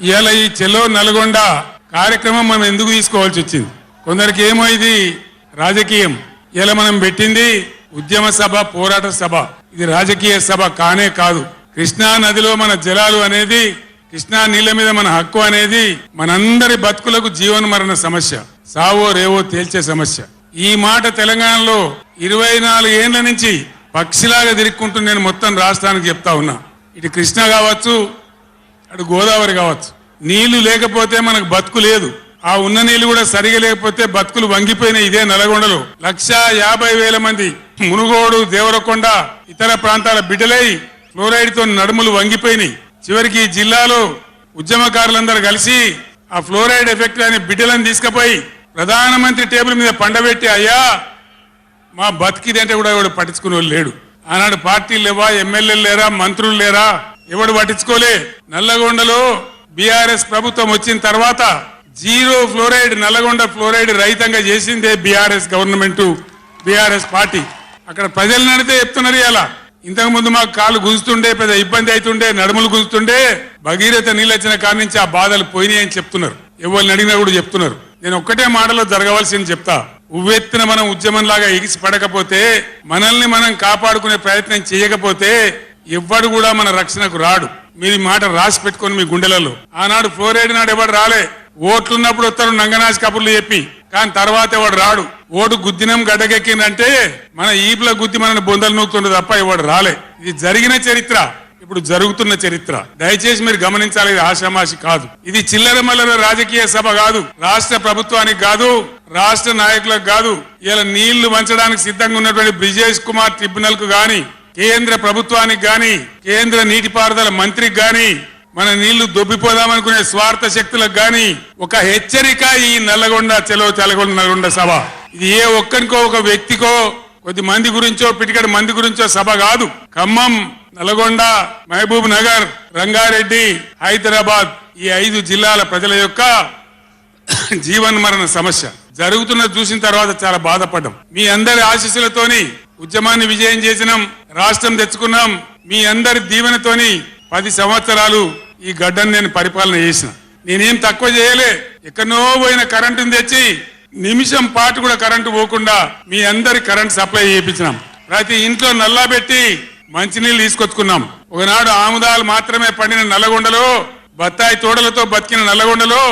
ఇవాళ ఈ చెలో నల్గొండ కార్యక్రమం మనం ఎందుకు తీసుకోవాల్సి వచ్చింది? కొందరికి ఏమో ఇది రాజకీయం. ఇలా మనం పెట్టింది ఉద్యమ సభ, పోరాట సభ. ఇది రాజకీయ సభ కానే కాదు. కృష్ణా నదిలో మన జలాలు అనేది, కృష్ణా నీళ్ల మీద మన హక్కు అనేది మనందరి బతుకులకు జీవన మరణ సమస్య, సావో రేవో తేల్చే సమస్య. ఈ మాట తెలంగాణలో 24 ఏండ్ల నుంచి పక్షిలాగా తిరుక్కుంటూ నేను మొత్తం రాష్ట్రానికి చెప్తా ఉన్నా. ఇటు కృష్ణ కావచ్చు, అటు గోదావరి కావచ్చు. నీళ్లు లేకపోతే మనకు బతుకు లేదు. ఆ ఉన్న నీళ్లు కూడా సరిగా లేకపోతే బతుకులు వంగిపోయినాయి. ఇదే నల్గొండలో 150,000 మంది మునుగోడు, దేవరకొండ, ఇతర ప్రాంతాల బిడ్డలై ఫ్లోరైడ్ తో నడుములు వంగిపోయినాయి. చివరికి ఈ జిల్లాలో ఉద్యమకారులందరూ కలిసి ఆ ఫ్లోరైడ్ ఎఫెక్ట్ అనే బిడ్డలను తీసుకుపోయి ప్రధానమంత్రి టేబుల్ మీద పండబెట్టి, అయ్యా మా బతికిదంటే కూడా ఎవడు పట్టించుకునే వాళ్ళు లేడు. ఆనాడు పార్టీలు లేవా, ఎమ్మెల్యేలు లేరా, మంత్రులు లేరా, ఎవడు పట్టించుకోలే. నల్లగొండలో బీఆర్ఎస్ ప్రభుత్వం వచ్చిన తర్వాత జీరో ఫ్లోరైడ్, నల్లగొండ ఫ్లోరైడ్ రహితంగా చేసిందే బీఆర్ఎస్ గవర్నమెంట్, బీఆర్ఎస్ పార్టీ. అక్కడ ప్రజలు నడితే చెప్తున్నారు. ఇలా ఇంతకు ముందు మాకు కాళ్ళు గుంజుతుండే, పెద్ద ఇబ్బంది అవుతుండే, నడుములు గుంజుతుండే, భగీరథ నీళ్ళు వచ్చిన కాడి నుంచి ఆ బాధలు పోయినాయి అని చెప్తున్నారు. ఎవరిని అడిగినా కూడా చెప్తున్నారు. నేను ఒక్కటే మాటలో జరగవలసింది చెప్తా. ఉవ్వెత్తున మనం ఉద్యమంలాగా ఎగిసి పడకపోతే, మనల్ని మనం కాపాడుకునే ప్రయత్నం చేయకపోతే ఎవ్వడు కూడా మన రక్షణకు రాడు. మీరు మాట రాసి పెట్టుకొని మీ గుండెలలో. ఆనాడు ఫ్లోరైడ్ నాడు ఎవడు రాలే. ఓట్లున్నప్పుడు వస్తారు నంగనాచి కబుర్లు చెప్పి, కానీ తర్వాత ఎవడు రాడు. ఓటు గుద్దినం గడ్డకెక్కిందంటే మన ఈపుల గుద్ది మనల్ని బొందలు నూకుతుండే తప్ప ఎవడు రాలే. ఇది జరిగిన చరిత్ర, ఇప్పుడు జరుగుతున్న చరిత్ర. దయచేసి మీరు గమనించాలి. ఇది ఆషామాషి కాదు. ఇది చిల్లర మల్లర రాజకీయ సభ కాదు. రాష్ట్ర ప్రభుత్వానికి కాదు, రాష్ట్ర నాయకులకు కాదు. ఇలా నీళ్లు పంచడానికి సిద్ధంగా ఉన్నటువంటి బ్రిజేష్ కుమార్ ట్రిబ్యునల్ కు గాని, కేంద్ర ప్రభుత్వానికి గాని, కేంద్ర నీటిపారుదల మంత్రికి గాని, మన నీళ్లు దొబ్బిపోదామనుకునే స్వార్థ శక్తులకు గాని ఒక హెచ్చరిక. ఈ నల్లగొండ చెలో నల్గొండ సభ ఇది ఏ ఒక్కరికో, ఒక వ్యక్తికో, కొద్ది మంది గురించో, పిటికడ మంది గురించో సభ కాదు. ఖమ్మం, నల్గొండ, మహబూబ్ నగర్, రంగారెడ్డి, హైదరాబాద్ ఈ 5 జిల్లాల ప్రజల యొక్క జీవన మరణ సమస్య జరుగుతున్నది చూసిన తర్వాత చాలా బాధపడ్డాం. మీ అందరి ఆశీస్సులతోని ఉద్యమాన్ని విజయం చేసినాం, రాష్ట్రం తెచ్చుకున్నాం. మీ అందరి దీవెనతోని 10 సంవత్సరాలు ఈ గడ్డను నేను పరిపాలన చేసిన. నేనేం తక్కువ చేయలే. ఎక్కడో పోయిన కరెంటును తెచ్చి నిమిషం పాటు కూడా కరెంటు పోకుండా మీ అందరి కరెంట్ సప్లై చేయించినాం. ప్రతి ఇంట్లో నల్లా పెట్టి మంచినీళ్ళు తీసుకొచ్చుకున్నాం. ఒకనాడు ఆముదాలు మాత్రమే పండిన నల్లగొండలో, బత్తాయి తోడలతో బతికిన నల్లగొండలో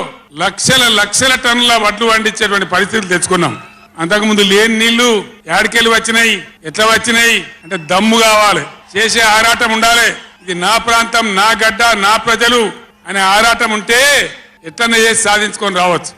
లక్షల టన్నుల వడ్లు పండించేటువంటి పరిస్థితులు తెచ్చుకున్నాం. అంతకుముందు లేని నీళ్లు యాడికెళ్ళి వచ్చినాయి, ఎట్లా వచ్చినాయి అంటే దమ్ము కావాలి, చేసే ఆరాటం ఉండాలి. ఇది నా ప్రాంతం, నా గడ్డ, నా ప్రజలు అనే ఆరాటం ఉంటే ఎట్లన్నా చేసి సాధించుకొని రావచ్చు.